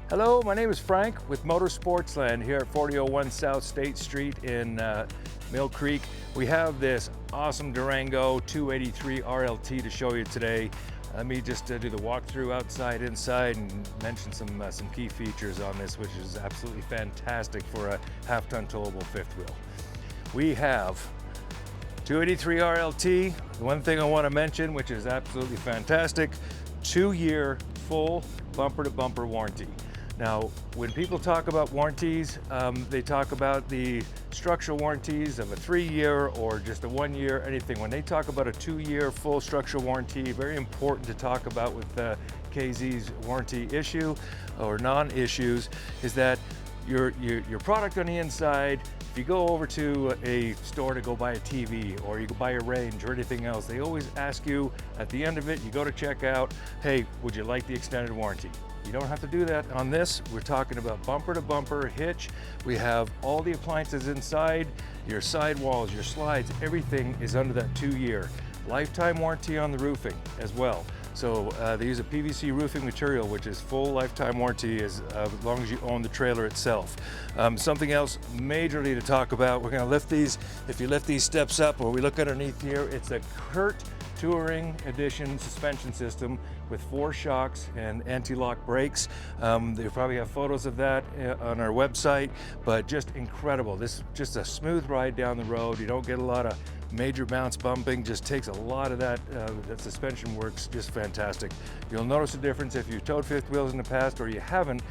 Hello, my name is Frank with Motor Sportsland here at 4001 South State Street in Millcreek. We have this awesome Durango 283RLT to show you today. Let me just do the walkthrough outside, inside, and mention some key features on this, which is absolutely fantastic for a half-ton towable fifth wheel. We have 283RLT. The one thing I want to mention, which is absolutely fantastic, 2-year full bumper-to-bumper warranty. Now, when people talk about warranties, they talk about the structural warranties of a 3-year or just a 1-year, anything. When they talk about a 2-year full structural warranty, very important to talk about with KZ's warranty issue or non-issues, is that your product on the inside, if you go over to a store to go buy a TV or you go buy a range or anything else, they always ask you at the end of it, you go to check out, hey, would you like the extended warranty? You don't have to do that on this. We're talking about bumper to bumper hitch. We have all the appliances inside, your sidewalls, your slides, everything is under that 2-year. Lifetime warranty on the roofing as well. So they use a PVC roofing material, which is full lifetime warranty as long as you own the trailer itself. Something else majorly to talk about, we're gonna lift these, if you lift these steps up or we look underneath here, it's a Kurt Touring Edition suspension system with 4 shocks and anti-lock brakes. They probably have photos of that on our website, but just incredible. This is just a smooth ride down the road. You don't get a lot of major bounce bumping, just takes a lot of that, that suspension works just fantastic. You'll notice a difference if you've towed fifth wheels in the past or you haven't.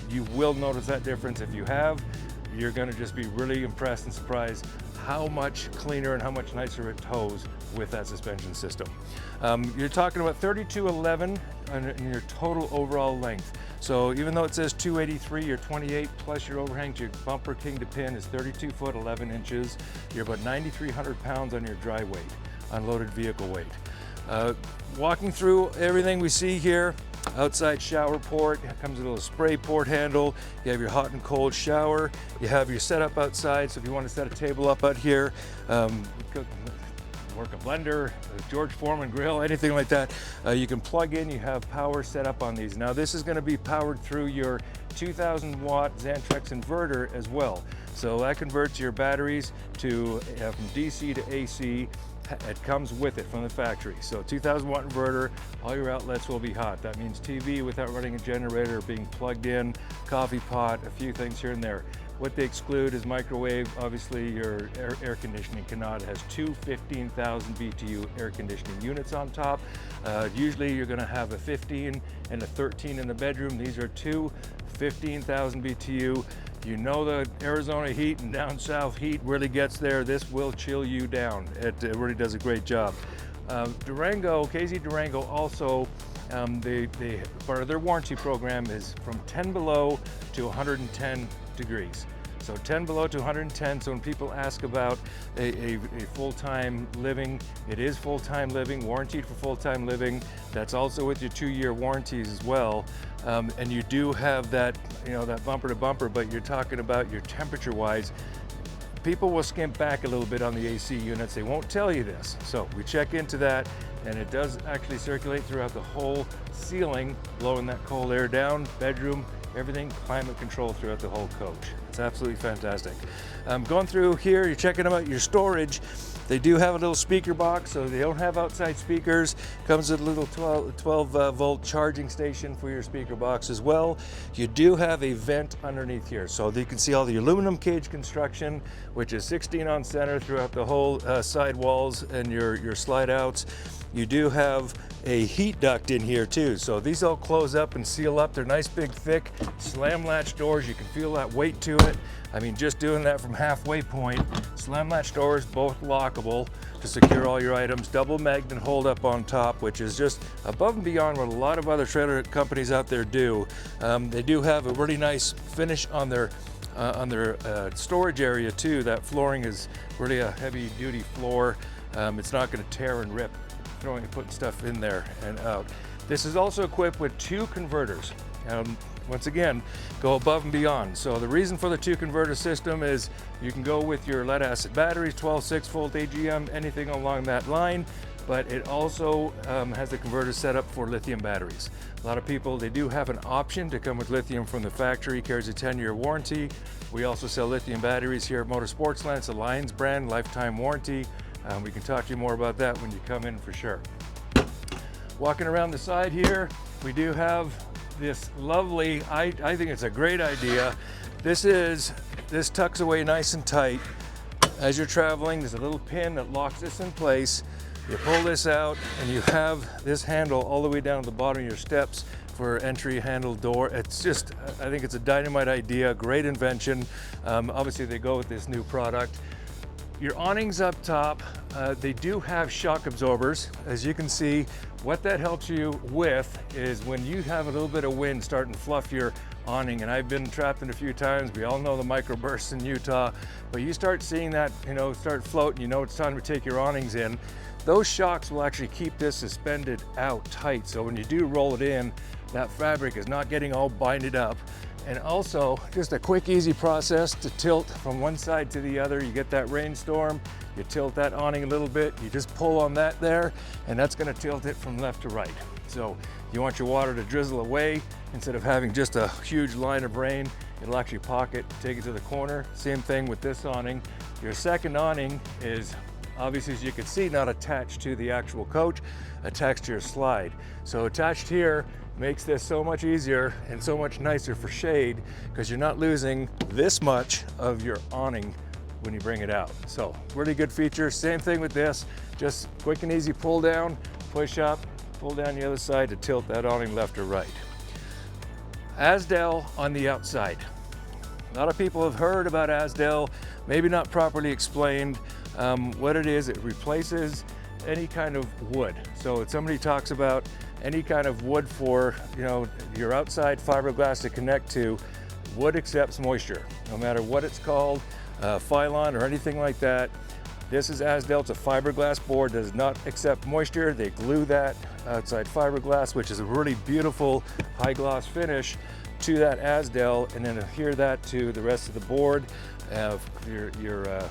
You will notice that difference. If you have, you're gonna just be really impressed and surprised how much cleaner and how much nicer it tows with that suspension system. You're talking about 3211 in your total overall length. So even though it says 283, you're 28 plus your overhang to your bumper king to pin is 32 foot 11 inches. You're about 9,300 pounds on your dry weight, unloaded vehicle weight. Walking through everything we see here, outside shower port, it comes with a little spray port handle. You have your hot and cold shower. You have your setup outside, so if you want to set a table up out here, work a blender, a George Foreman grill, anything like that, you can plug in, you have power set up on these. Now this is going to be powered through your 2,000 watt Xantrex inverter as well. So that converts your batteries to from DC to AC. It comes with it from the factory. So 2,000 watt inverter, all your outlets will be hot. That means TV without running a generator, being plugged in, coffee pot, a few things here and there. What they exclude is microwave. Obviously your air conditioning cannot. It has 2 15,000 BTU air conditioning units on top. Usually you're gonna have a 15 and a 13 in the bedroom. These are 2 15,000 BTU. You know the Arizona heat and down south heat really gets there. This will chill you down. It really does a great job. Durango, KZ Durango also, part of their warranty program is from 10 below to 110 degrees. So 10 below to 110, so when people ask about a full-time living, it is full-time living, warranted for full-time living. That's also with your 2-year warranties as well. And you do have that, that bumper to bumper, but you're talking about your temperature-wise, people will skimp back a little bit on the AC units. They won't tell you this. So we check into that, and it does actually circulate throughout the whole ceiling, blowing that cold air down, bedroom, everything climate control throughout the whole coach. It's absolutely fantastic. Going through here, you're checking out your storage. They do have a little speaker box, so they don't have outside speakers. Comes with a little 12 volt charging station for your speaker box as well. You do have a vent underneath here, so you can see all the aluminum cage construction, which is 16 on center throughout the whole sidewalls and your slide outs. You do have a heat duct in here too. So these all close up and seal up. They're nice, big, thick Slam-Latch doors. You can feel that weight to it. I mean, just doing that from halfway point. Slam-Latch doors, both lockable to secure all your items. Double magnet hold up on top, which is just above and beyond what a lot of other trailer companies out there do. They do have a really nice finish on their storage area too. That flooring is really a heavy duty floor. It's not going to tear and rip putting stuff in there and out. This is also equipped with 2 converters. once again, go above and beyond. So the reason for the 2 converter system is you can go with your lead acid batteries, 12 6-volt AGM, anything along that line, but it also has the converter set up for lithium batteries. A lot of people, they do have an option to come with lithium from the factory, carries a 10-year warranty. We also sell lithium batteries here at Motor Sportsland. It's a Lions brand, lifetime warranty. We can talk to you more about that when you come in for sure. Walking around the side here, we do have this lovely, I think it's a great idea. This tucks away nice and tight. As you're traveling, there's a little pin that locks this in place. You pull this out and you have this handle all the way down to the bottom of your steps for entry handle door. It's just, I think it's a dynamite idea, great invention. Obviously they go with this new product. Your awnings up top, they do have shock absorbers. As you can see, what that helps you with is when you have a little bit of wind starting to fluff your awning, and I've been trapped in a few times. We all know the microbursts in Utah, but you start seeing that, start floating, it's time to take your awnings in. Those shocks will actually keep this suspended out tight. So when you do roll it in, that fabric is not getting all binded up. And also just a quick, easy process to tilt from one side to the other. You get that rainstorm, you tilt that awning a little bit, you just pull on that there, and that's gonna tilt it from left to right. So you want your water to drizzle away, instead of having just a huge line of rain, it'll actually pocket, take it to the corner. Same thing with this awning. Your second awning is, obviously, as you can see, not attached to the actual coach, attached to your slide. So attached here makes this so much easier and so much nicer for shade, because you're not losing this much of your awning when you bring it out. So really good feature. Same thing with this, just quick and easy pull down, push up, pull down the other side to tilt that awning left or right. Arsdale on the outside. A lot of people have heard about Arsdale, maybe not properly explained. What it is, it replaces any kind of wood. So if somebody talks about any kind of wood for your outside fiberglass to connect to, wood accepts moisture, no matter what it's called, Phylon or anything like that. This is Arsdale. It's a fiberglass board, does not accept moisture. They glue that outside fiberglass, which is a really beautiful high gloss finish, to that Arsdale, and then adhere that to the rest of the board. Your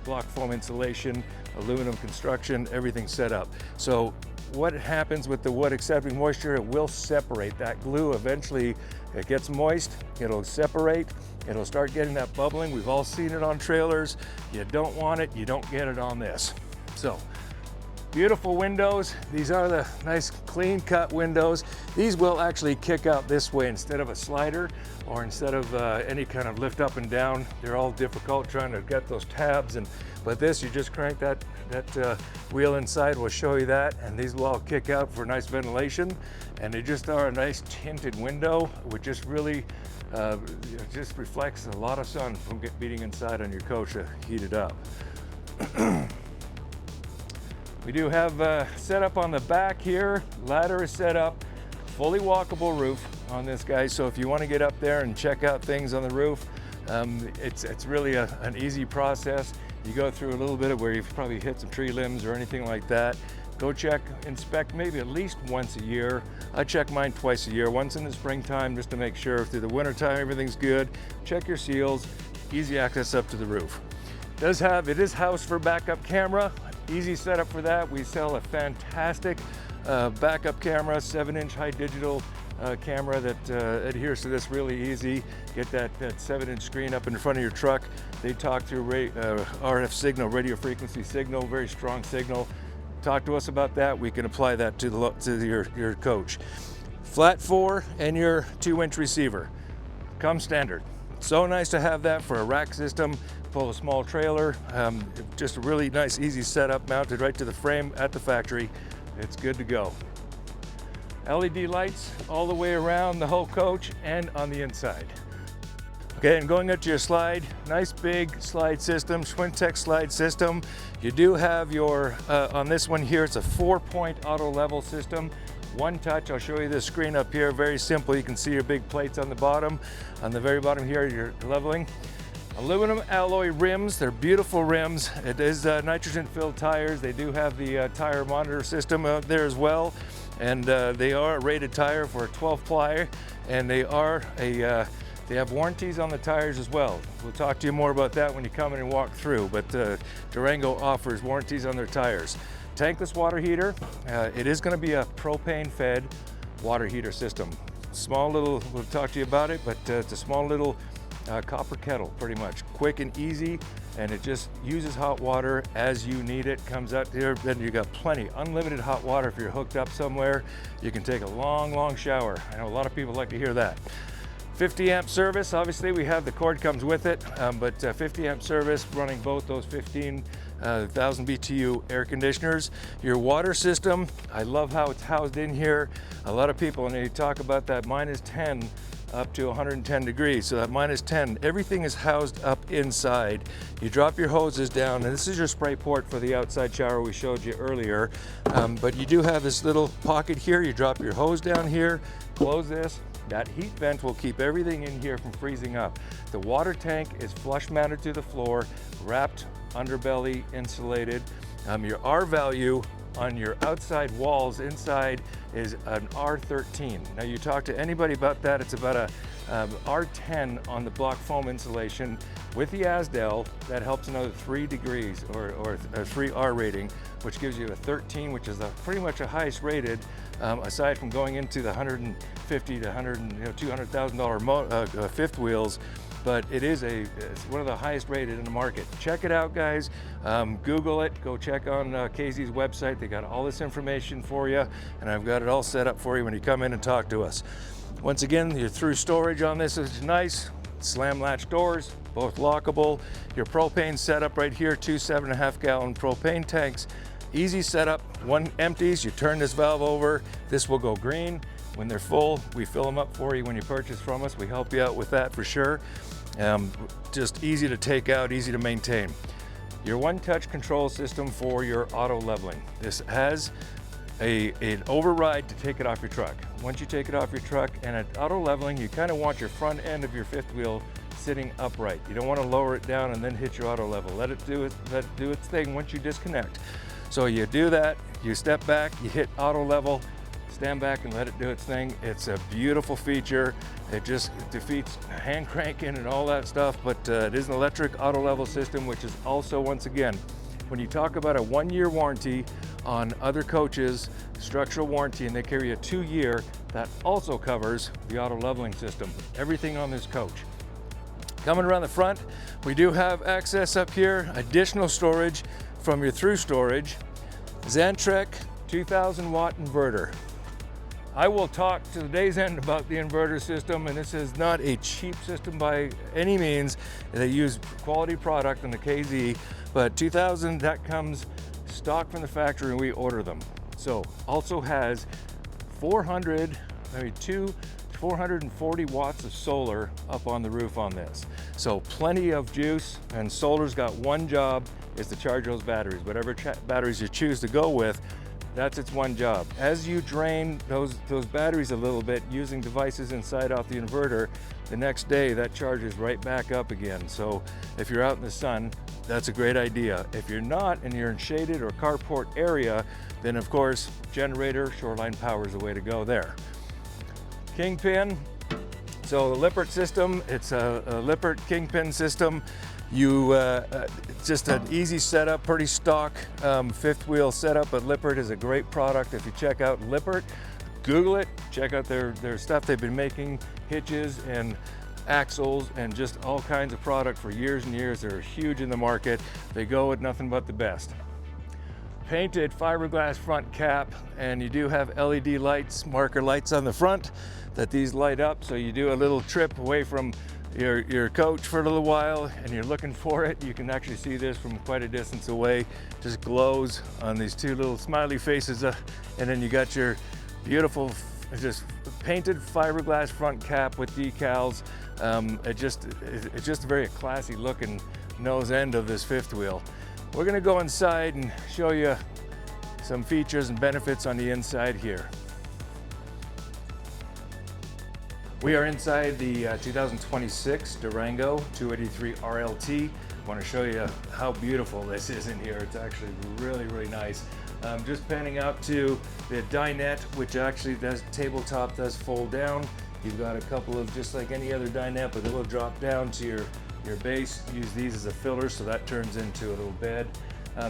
block foam insulation, aluminum construction, everything set up. So what happens with the wood accepting moisture, it will separate. That glue eventually, it gets moist, it'll separate, it'll start getting that bubbling. We've all seen it on trailers. You don't want it, you don't get it on this. So beautiful windows. These are the nice clean cut windows. These will actually kick out this way instead of a slider, or instead of any kind of lift up and down. They're all difficult trying to get those tabs, but this, you just crank that wheel inside, will show you that, and these will all kick out for nice ventilation. And they just are a nice tinted window, which just really just reflects a lot of sun from beating inside on your coach to heat it up. We do have set up on the back here. Ladder is set up, fully walkable roof on this guy. So if you want to get up there and check out things on the roof, it's really an easy process. You go through a little bit of where you've probably hit some tree limbs or anything like that. Go check, inspect maybe at least once a year. I check mine twice a year, once in the springtime just to make sure through the wintertime everything's good. Check your seals, easy access up to the roof. It is housed for backup camera. Easy setup for that. We sell a fantastic backup camera, 7-inch high digital camera that adheres to this really easy. Get that 7-inch screen up in front of your truck. They talk through RF signal, radio frequency signal, very strong signal. Talk to us about that. We can apply that to your coach. Flat 4 and your 2-inch receiver come standard. So nice to have that for a rack system. Pull a small trailer, just a really nice, easy setup, mounted right to the frame at the factory. It's good to go. LED lights all the way around the whole coach and on the inside. Okay, and going up to your slide, nice big slide system, Schwintek slide system. You do have your, on this one here, it's a 4-point auto level system. One touch. I'll show you this screen up here, very simple. You can see your big plates on the bottom. On the very bottom here, you're leveling. Aluminum alloy rims, they're beautiful rims. It is nitrogen filled tires. They do have the tire monitor system out there as well. and they are a rated tire for a 12 ply, and they have warranties on the tires as well. We'll talk to you more about that when you come in and walk through, but Durango offers warranties on their tires. Tankless water heater. It is going to be a propane fed water heater system. Small little, we'll talk to you about it, but it's a small little copper kettle, pretty much. Quick and easy, and it just uses hot water as you need it. Comes out here, then you got plenty, unlimited hot water. If you're hooked up somewhere, you can take a long shower. I know a lot of people like to hear that. 50 amp service, obviously we have the cord comes with it, but 50 amp service running both those 15,000 BTU air conditioners. Your water system, I love how it's housed in here. A lot of people, when they talk about that -10 up to 110 degrees, so that -10, everything is housed up inside. You drop your hoses down, and this is your spray port for the outside shower we showed you earlier, but you do have this little pocket here. You drop your hose down here, close this. That heat vent will keep everything in here from freezing up. The water tank is flush mounted to the floor, wrapped underbelly insulated. Your R value on your outside walls inside is an R13. Now you talk to anybody about that, it's about a R10 on the block foam insulation. With the Arsdale, that helps another 3 degrees or a 3 R rating, which gives you a 13, which is pretty much the highest rated, aside from going into the $150 to $200,000 fifth wheels. But it's one of the highest rated in the market. Check it out, guys. Google it, go check on KZ's website. They got all this information for you, and I've got it all set up for you when you come in and talk to us. Once again, your through storage on this is nice. Slam-Latch doors, both lockable. Your propane setup right here, 2 7.5 gallon propane tanks. Easy setup, one empties, you turn this valve over, this will go green. When they're full, we fill them up for you when you purchase from us. We help you out with that for sure. Just easy to take out, easy to maintain. Your one-touch control system for your auto leveling. This has an override to take it off your truck. Once you take it off your truck, and at auto leveling, you kind of want your front end of your fifth wheel sitting upright. You don't want to lower it down and then hit your auto level. Let it do its thing once you disconnect. So you do that, you step back, you hit auto level, stand back and let it do its thing. It's a beautiful feature. It just defeats hand cranking and all that stuff, but it is an electric auto level system, which is also, once again, when you talk about a 1-year warranty on other coaches, structural warranty, and they carry a 2-year, that also covers the auto leveling system, everything on this coach. Coming around the front, we do have access up here, additional storage from your through storage, Xantrec 2000 watt inverter. I will talk to the day's end about the inverter system, and this is not a cheap system by any means. They use quality product in the KZ, but 2000, that comes stock from the factory and we order them. So also has 440 watts of solar up on the roof on this. So plenty of juice, and solar's got one job, is to charge those batteries. Whatever batteries you choose to go with, that's its one job. As you drain those batteries a little bit using devices inside off the inverter, the next day that charges right back up again. So if you're out in the sun, that's a great idea. If you're not and you're in shaded or carport area, then of course, generator, shoreline power is the way to go there. Kingpin, so the Lippert system, it's a Lippert Kingpin system. Just an easy setup, pretty stock fifth wheel setup, but Lippert is a great product. If you check out Lippert, Google it, check out their stuff. They've been making hitches and axles and just all kinds of product for years and years. They're huge in the market. They go with nothing but the best. Painted fiberglass front cap, and you do have LED lights, marker lights on the front that these light up, so you do a little trip away from your coach for a little while and you're looking for it, you can actually see this from quite a distance away. Just glows on these two little smiley faces, and then you got your beautiful just painted fiberglass front cap with decals. It's just a very classy looking nose end of this fifth wheel. We're gonna go inside and show you some features and benefits on the inside here. We are inside the 2026 Durango 283RLT. I want to show you how beautiful this is in here. It's actually really, really nice. Just panning out to the dinette, which actually does tabletop, does fold down. You've got a couple of, just like any other dinette, but it will drop down to your base. Use these as a filler, so that turns into a little bed.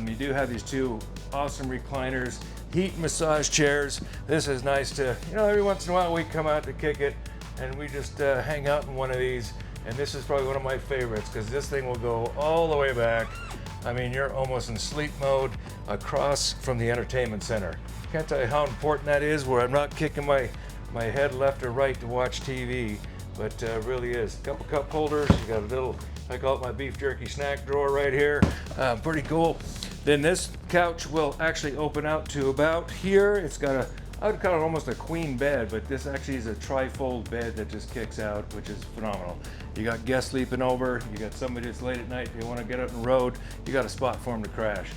You do have these two awesome recliners, heat massage chairs. This is nice to, every once in a while we come out to kick it and we just hang out in one of these. And this is probably one of my favorites because this thing will go all the way back. I mean, you're almost in sleep mode across from the entertainment center. Can't tell you how important that is, where I'm not kicking my head left or right to watch TV, but really is. Couple cup holders, you got a little, I call it my beef jerky snack drawer right here. Pretty cool. Then this couch will actually open out to about here. It's got I would call it almost a queen bed, but this actually is a tri-fold bed that just kicks out, which is phenomenal. You got guests sleeping over, you got somebody that's late at night, they want to get out on the road, you got a spot for them to crash.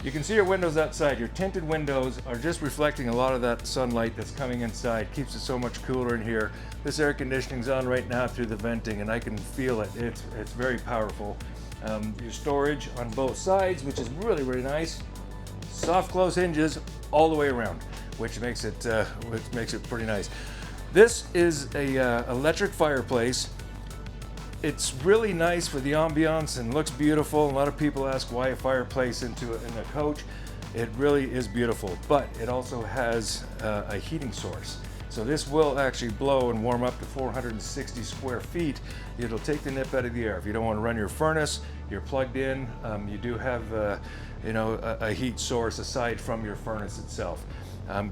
You can see your windows outside. Your tinted windows are just reflecting a lot of that sunlight that's coming inside. Keeps it so much cooler in here. This air conditioning's on right now through the venting, and I can feel it. It's very powerful. Your storage on both sides, which is really, really nice. Soft close hinges all the way around, which makes it pretty nice. This is a electric fireplace. It's really nice for the ambiance and looks beautiful. A lot of people ask why a fireplace in a coach. It really is beautiful, but it also has a heating source. So this will actually blow and warm up to 460 square feet. It'll take the nip out of the air. If you don't want to run your furnace, you're plugged in. You do have a heat source aside from your furnace itself.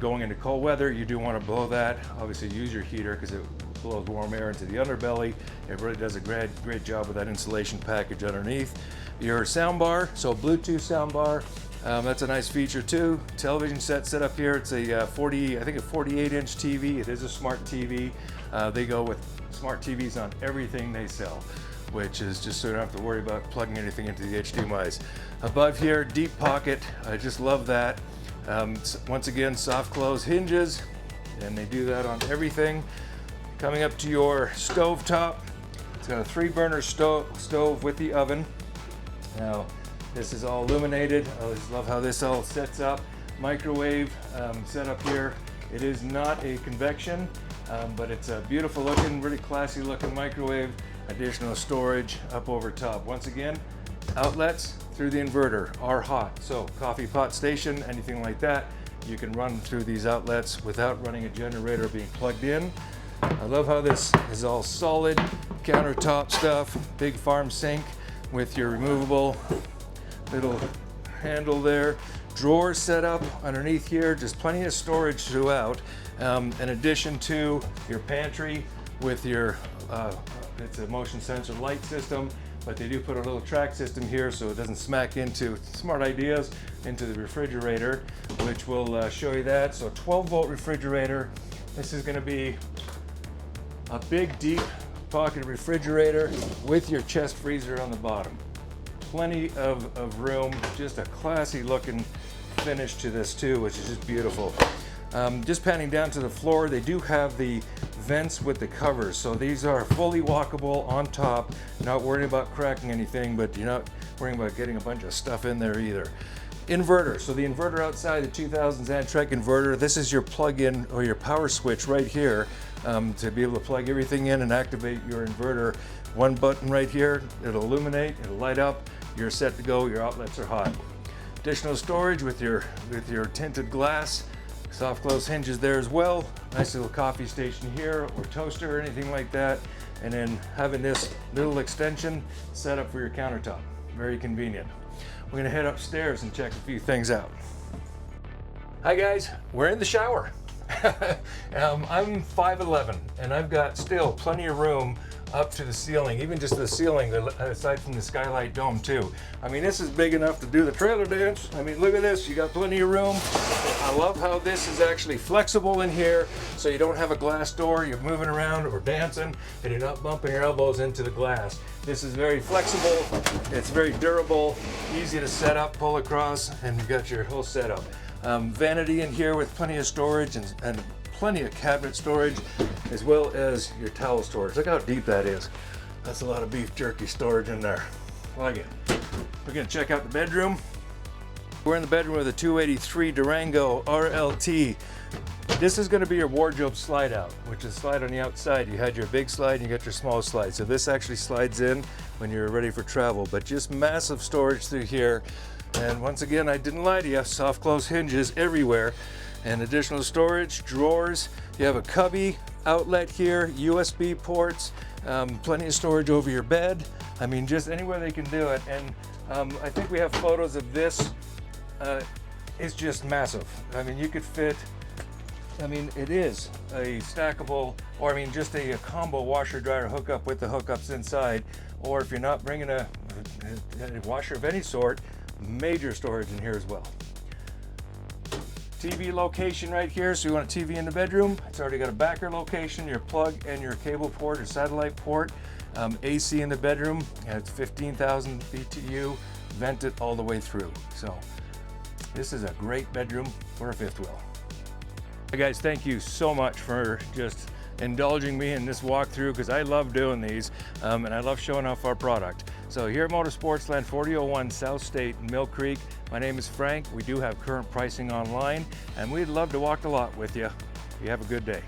Going into cold weather, you do want to blow that. Obviously use your heater because it blows warm air into the underbelly. It really does a great job with that insulation package underneath. Your sound bar, so Bluetooth sound bar, that's a nice feature too. Television set up here. It's a 48-inch TV. It is a smart TV. They go with smart TVs on everything they sell, which is just so you don't have to worry about plugging anything into the HDMIs. Above here, deep pocket. I just love that. Once again, soft close hinges, and they do that on everything. Coming up to your stove top, it's got a 3-burner stove with the oven. Now, this is all illuminated. I just love how this all sets up. Microwave set up here. It is not a convection, but it's a beautiful looking, really classy looking microwave. Additional storage up over top. Once again, outlets through the inverter are hot. So coffee pot station, anything like that, you can run through these outlets without running a generator being plugged in. I love how this is all solid countertop stuff. Big farm sink with your removable little handle there. Drawers set up underneath here, just plenty of storage throughout. In addition to your pantry with your, it's a motion sensor light system, but they do put a little track system here so it doesn't smack into, smart ideas, into the refrigerator, which will show you that. So 12-volt refrigerator. This is going to be a big, deep pocket refrigerator with your chest freezer on the bottom. Plenty of room, just a classy looking finish to this too, which is just beautiful. Just panning down to the floor, they do have the vents with the covers, so these are fully walkable on top. Not worrying about cracking anything, but you're not worrying about getting a bunch of stuff in there either. Inverter, so the inverter outside, the 2000 Xantrek inverter, this is your plug-in or your power switch right here to be able to plug everything in and activate your inverter. One button right here, it'll illuminate, it'll light up, you're set to go, your outlets are hot. Additional storage with your tinted glass, soft close hinges there as well. Nice little coffee station here or toaster or anything like that. And then having this little extension set up for your countertop. Very convenient. We're gonna head upstairs and check a few things out. Hi guys, we're in the shower. I'm 5'11" and I've got still plenty of room up to the ceiling, even just the ceiling, aside from the skylight dome too. I mean, this is big enough to do the trailer dance. I mean, look at this, you got plenty of room. I love how this is actually flexible in here, so you don't have a glass door, you're moving around or dancing, and you're not bumping your elbows into the glass. This is very flexible, it's very durable, easy to set up, pull across, and you've got your whole setup. Vanity in here with plenty of storage and plenty of cabinet storage as well as your towel storage. Look how deep that is. That's a lot of beef jerky storage in there. I like it. We're gonna check out the bedroom. We're in the bedroom with a 283 Durango RLT. This is going to be your wardrobe slide out, which is slide on the outside. You had your big slide and you got your small slide. So this actually slides in when you're ready for travel, but just massive storage through here. And once again, I didn't lie to you, soft close hinges everywhere and additional storage, drawers. You have a cubby outlet here, USB ports, plenty of storage over your bed. I mean, just anywhere they can do it. And I think we have photos of this. It's just massive. I mean, you could fit, I mean, it is a stackable, or I mean, just a combo washer dryer hookup with the hookups inside. Or if you're not bringing a washer of any sort, major storage in here as well. TV location right here, so you want a TV in the bedroom. It's already got a backer location, your plug and your cable port or satellite port. AC in the bedroom, and it's 15,000 BTU, vented all the way through. So this is a great bedroom for a fifth wheel. Hey guys, thank you so much for just indulging me in this walkthrough, because I love doing these and I love showing off our product. So here at Motor Sportsland, 4001 South State in Millcreek, my name is Frank. We do have current pricing online and we'd love to walk the lot with you. You have a good day.